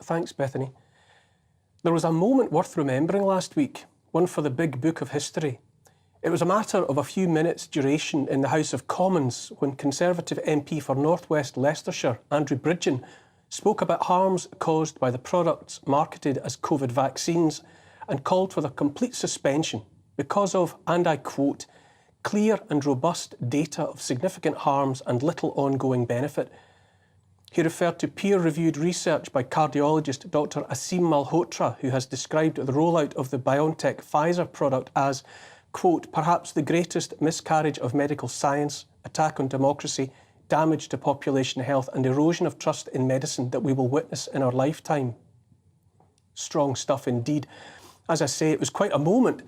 Thanks, Bethany. There was a moment worth remembering last week, one for the big book of history. It was a matter of a few minutes' duration in the House of Commons when Conservative MP for North West Leicestershire, Andrew Bridgen, spoke about harms caused by the products marketed as COVID vaccines and called for their complete suspension because of, and I quote, clear and robust data of significant harms and little ongoing benefit. He referred to peer-reviewed research by cardiologist Dr. Aseem Malhotra, who has described the rollout of the BioNTech Pfizer product as, quote, perhaps the greatest miscarriage of medical science, attack on democracy, damage to population health and erosion of trust in medicine that we will witness in our lifetime. Strong stuff indeed. As I say, it was quite a moment.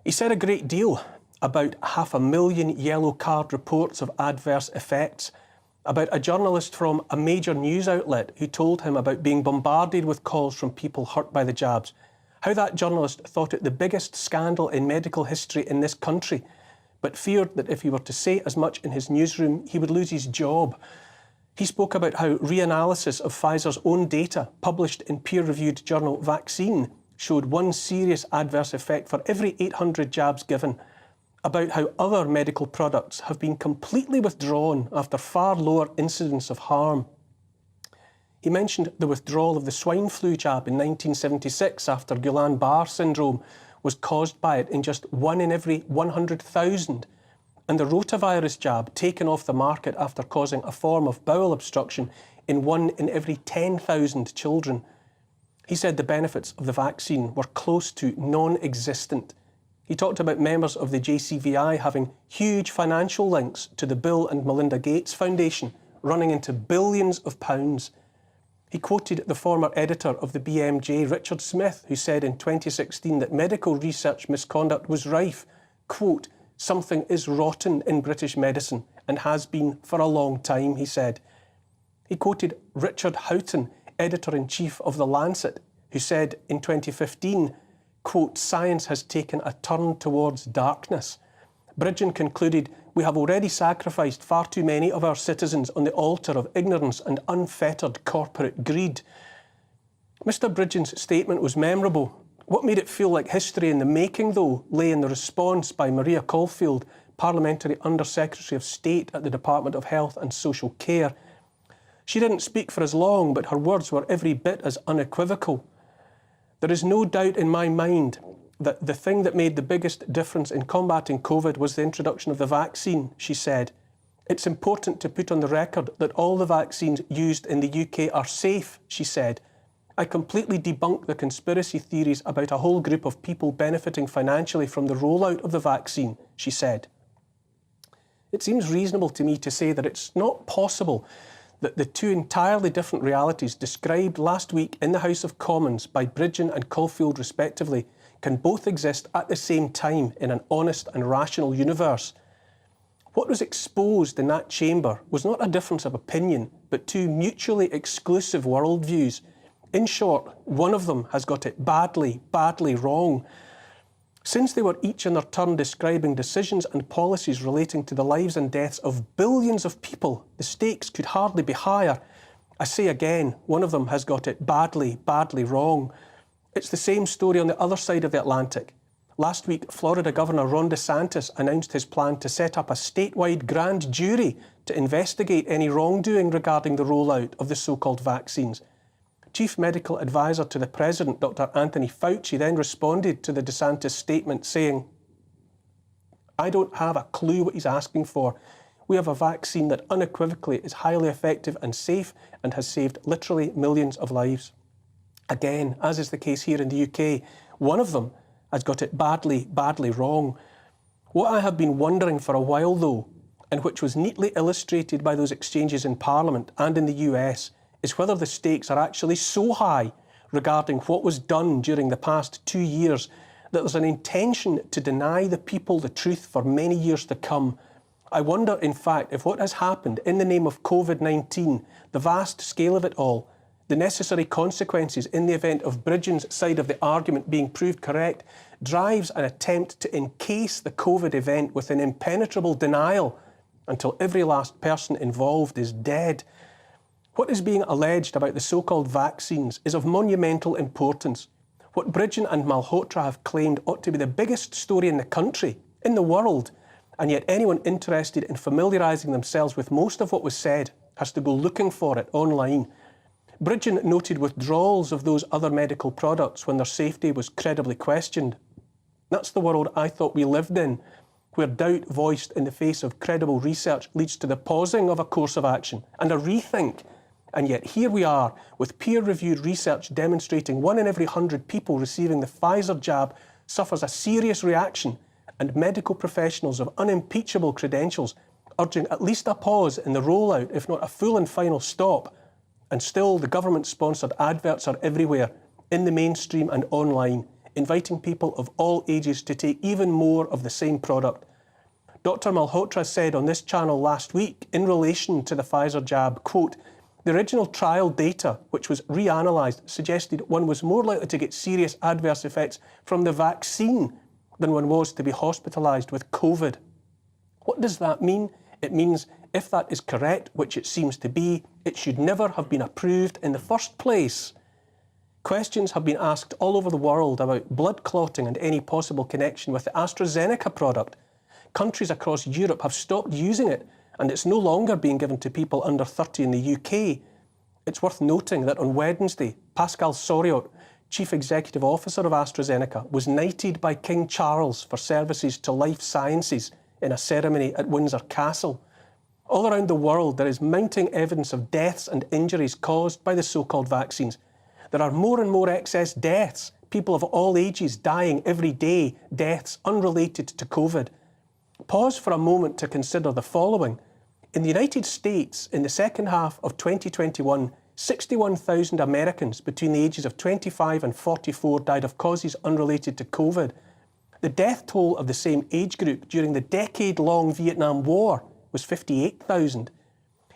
He said a great deal about 500,000 yellow card reports of adverse effects, about a journalist from a major news outlet who told him about being bombarded with calls from people hurt by the jabs, how that journalist thought it the biggest scandal in medical history in this country, but feared that if he were to say as much in his newsroom, he would lose his job. He spoke about how reanalysis of Pfizer's own data, published in peer-reviewed journal Vaccine, showed one serious adverse effect for every 800 jabs given, about how other medical products have been completely withdrawn after far lower incidence of harm. He mentioned the withdrawal of the swine flu jab in 1976 after Guillain-Barré syndrome was caused by it in just 1 in every 100,000, and the rotavirus jab taken off the market after causing a form of bowel obstruction in 1 in every 10,000 children. He said the benefits of the vaccine were close to non-existent. He talked about members of the JCVI having huge financial links to the Bill and Melinda Gates Foundation, running into billions of pounds. He quoted the former editor of the BMJ, Richard Smith, who said in 2016 that medical research misconduct was rife. Quote, something is rotten in British medicine and has been for a long time, he said. He quoted Richard Houghton, editor-in-chief of The Lancet, who said in 2015, quote, science has taken a turn towards darkness. Bridgen concluded, we have already sacrificed far too many of our citizens on the altar of ignorance and unfettered corporate greed. Mr. Bridgen's statement was memorable. What made it feel like history in the making, though, lay in the response by Maria Caulfield, Parliamentary Under-Secretary of State at the Department of Health and Social Care. She didn't speak for as long, but her words were every bit as unequivocal. There is no doubt in my mind that the thing that made the biggest difference in combating COVID was the introduction of the vaccine, she said. It's important to put on the record that all the vaccines used in the UK are safe, she said. I completely debunk the conspiracy theories about a whole group of people benefiting financially from the rollout of the vaccine, she said. It seems reasonable to me to say that it's not possible that the two entirely different realities described last week in the House of Commons by Bridgen and Caulfield respectively can both exist at the same time in an honest and rational universe. What was exposed in that chamber was not a difference of opinion, but two mutually exclusive worldviews. In short, one of them has got it badly, badly wrong. Since they were each in their turn describing decisions and policies relating to the lives and deaths of billions of people, the stakes could hardly be higher. I say again, one of them has got it badly, badly wrong. It's the same story on the other side of the Atlantic. Last week, Florida Governor Ron DeSantis announced his plan to set up a statewide grand jury to investigate any wrongdoing regarding the rollout of the so-called vaccines. Chief Medical Advisor to the President, Dr. Anthony Fauci, then responded to the DeSantis statement saying, I don't have a clue what he's asking for. We have a vaccine that unequivocally is highly effective and safe and has saved literally millions of lives. Again, as is the case here in the UK, one of them has got it badly, badly wrong. What I have been wondering for a while, though, and which was neatly illustrated by those exchanges in Parliament and in the US, is whether the stakes are actually so high regarding what was done during the past 2 years that there's an intention to deny the people the truth for many years to come. I wonder, in fact, if what has happened in the name of COVID-19, the vast scale of it all, the necessary consequences in the event of Bridgen's side of the argument being proved correct, drives an attempt to encase the COVID event with an impenetrable denial until every last person involved is dead. What is being alleged about the so-called vaccines is of monumental importance. What Bridgen and Malhotra have claimed ought to be the biggest story in the country, in the world, and yet anyone interested in familiarising themselves with most of what was said has to go looking for it online. Bridgen noted withdrawals of those other medical products when their safety was credibly questioned. That's the world I thought we lived in, where doubt voiced in the face of credible research leads to the pausing of a course of action and a rethink. And yet here we are, with peer-reviewed research demonstrating 1 in every 100 people receiving the Pfizer jab suffers a serious reaction, and medical professionals of unimpeachable credentials urging at least a pause in the rollout, if not a full and final stop. And still, the government-sponsored adverts are everywhere, in the mainstream and online, inviting people of all ages to take even more of the same product. Dr. Malhotra said on this channel last week, in relation to the Pfizer jab, quote, "The original trial data, which was reanalysed, suggested one was more likely to get serious adverse effects from the vaccine than one was to be hospitalised with COVID." What does that mean? It means if that is correct, which it seems to be, it should never have been approved in the first place. Questions have been asked all over the world about blood clotting and any possible connection with the AstraZeneca product. Countries across Europe have stopped using it, and it's no longer being given to people under 30 in the UK. It's worth noting that on Wednesday, Pascal Soriot, Chief Executive Officer of AstraZeneca, was knighted by King Charles for services to life sciences in a ceremony at Windsor Castle. All around the world, there is mounting evidence of deaths and injuries caused by the so-called vaccines. There are more and more excess deaths, people of all ages dying every day, deaths unrelated to COVID. Pause for a moment to consider the following. In the United States, in the second half of 2021, 61,000 Americans between the ages of 25 and 44 died of causes unrelated to COVID. The death toll of the same age group during the decade-long Vietnam War was 58,000.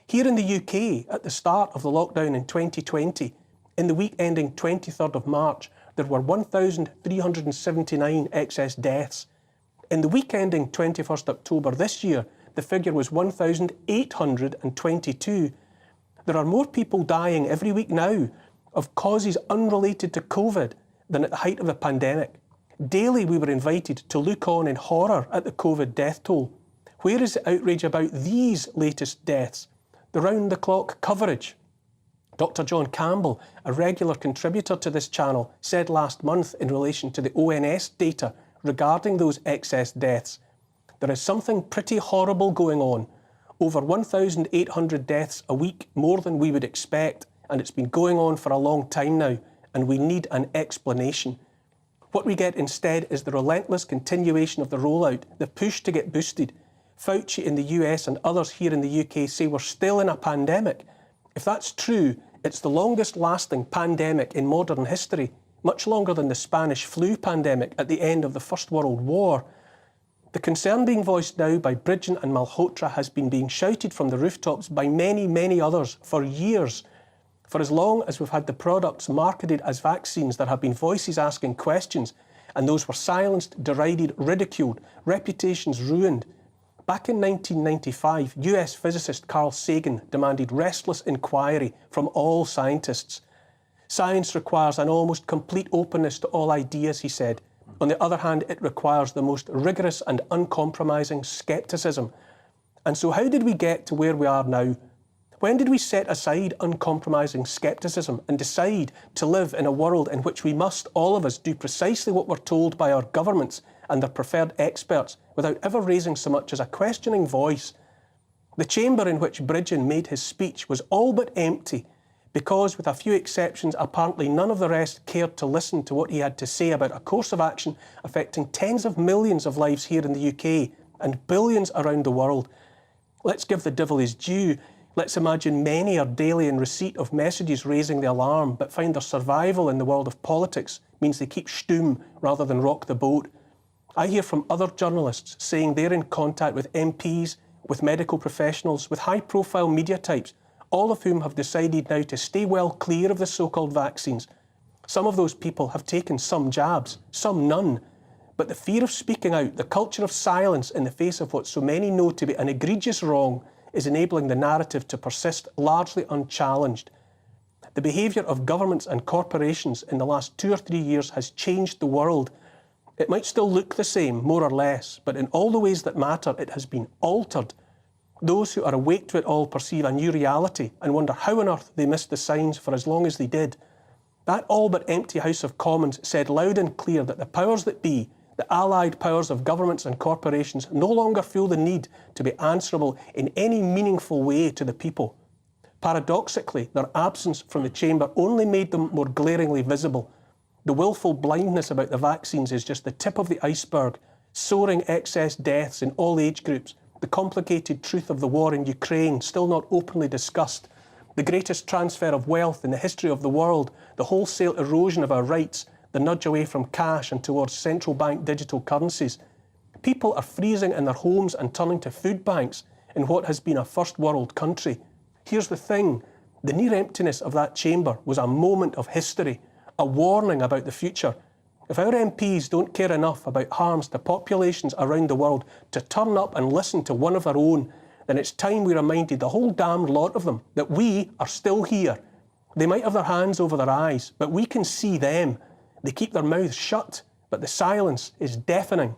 Here in the UK, at the start of the lockdown in 2020, in the week ending 23rd of March, there were 1,379 excess deaths. In the week ending 21st October this year, the figure was 1,822. There are more people dying every week now of causes unrelated to COVID than at the height of the pandemic. Daily we were invited to look on in horror at the COVID death toll. Where is the outrage about these latest deaths? The round-the-clock coverage. Dr. John Campbell, a regular contributor to this channel, said last month in relation to the ONS data regarding those excess deaths, there is something pretty horrible going on. Over 1,800 deaths a week, more than we would expect, and it's been going on for a long time now, and we need an explanation. What we get instead is the relentless continuation of the rollout, the push to get boosted. Fauci in the US and others here in the UK say we're still in a pandemic. If that's true, it's the longest lasting pandemic in modern history, much longer than the Spanish flu pandemic at the end of the First World War. The concern being voiced now by Bridgen and Malhotra has been being shouted from the rooftops by many, many others for years. For as long as we've had the products marketed as vaccines, there have been voices asking questions, and those were silenced, derided, ridiculed, reputations ruined. Back in 1995, US physicist Carl Sagan demanded restless inquiry from all scientists. Science requires an almost complete openness to all ideas, he said. On the other hand, it requires the most rigorous and uncompromising scepticism. And so how did we get to where we are now? When did we set aside uncompromising scepticism and decide to live in a world in which we must, all of us, do precisely what we're told by our governments and their preferred experts without ever raising so much as a questioning voice? The chamber in which Bridgen made his speech was all but empty because, with a few exceptions, apparently none of the rest cared to listen to what he had to say about a course of action affecting tens of millions of lives here in the UK and billions around the world. Let's give the devil his due. Let's imagine many are daily in receipt of messages raising the alarm, but find their survival in the world of politics means they keep stum rather than rock the boat. I hear from other journalists saying they're in contact with MPs, with medical professionals, with high-profile media types, all of whom have decided now to stay well clear of the so-called vaccines. Some of those people have taken some jabs, some none. But the fear of speaking out, the culture of silence in the face of what so many know to be an egregious wrong, is enabling the narrative to persist largely unchallenged. The behaviour of governments and corporations in the last 2 or 3 years has changed the world. It might still look the same, more or less, but in all the ways that matter, it has been altered. Those who are awake to it all perceive a new reality and wonder how on earth they missed the signs for as long as they did. That all but empty House of Commons said loud and clear that the powers that be, the allied powers of governments and corporations, no longer feel the need to be answerable in any meaningful way to the people. Paradoxically, their absence from the chamber only made them more glaringly visible. The willful blindness about the vaccines is just the tip of the iceberg. Soaring excess deaths in all age groups, the complicated truth of the war in Ukraine still not openly discussed, the greatest transfer of wealth in the history of the world, the wholesale erosion of our rights, the nudge away from cash and towards central bank digital currencies. People are freezing in their homes and turning to food banks in what has been a first world country. Here's the thing, the near emptiness of that chamber was a moment of history, a warning about the future. If our MPs don't care enough about harms to populations around the world to turn up and listen to one of our own, then it's time we reminded the whole damned lot of them that we are still here. They might have their hands over their eyes, but we can see them. They keep their mouths shut, but the silence is deafening.